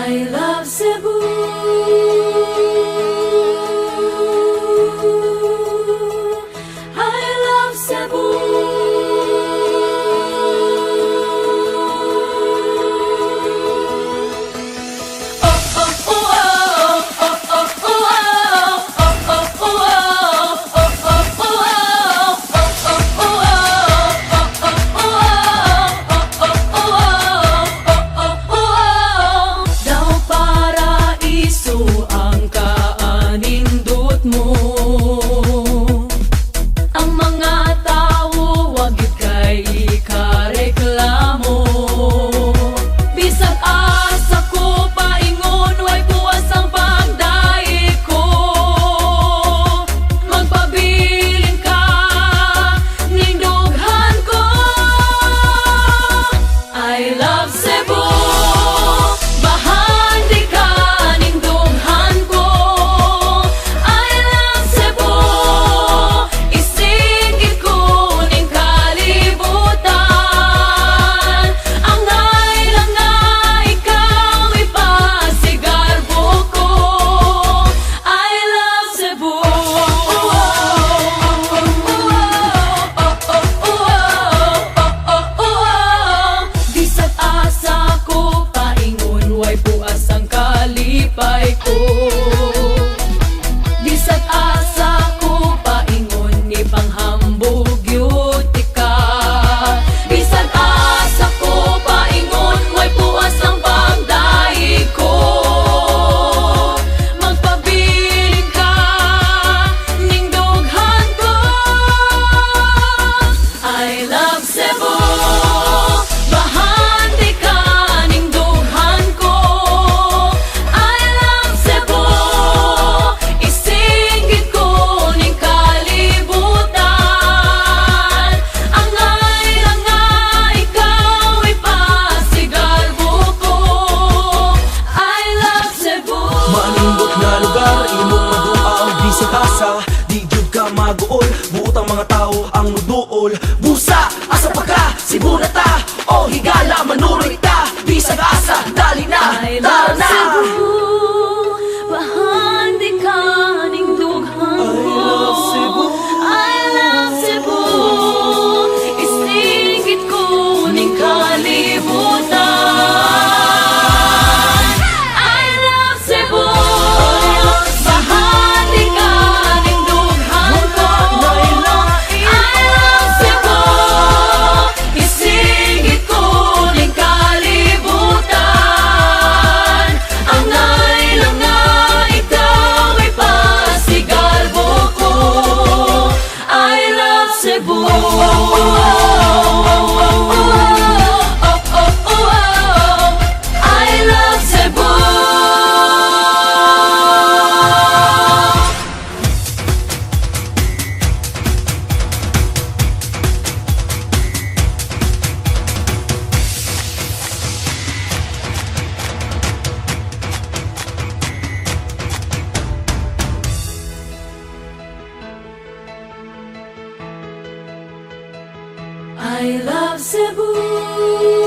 I love Cebu. I love Cebu. Di jud ka maguol, buotang mga tao ang nuduol. Busa, asa pa ka, Cebu na ta, o higala manuroy ta. Bisag asa, dali na, tara na. Cebu, bahandi ka ning dughan ko. I love Cebu. I love Cebu. Isingit ko ning kalibutan. I love Cebu. Bahandi ka ning dughan ko. I love Cebu. Isingit ko ning kalibutan. Ang nailang nga ikaw ay pasigalbo ko. I love Cebu. I love Cebu. I love Cebu.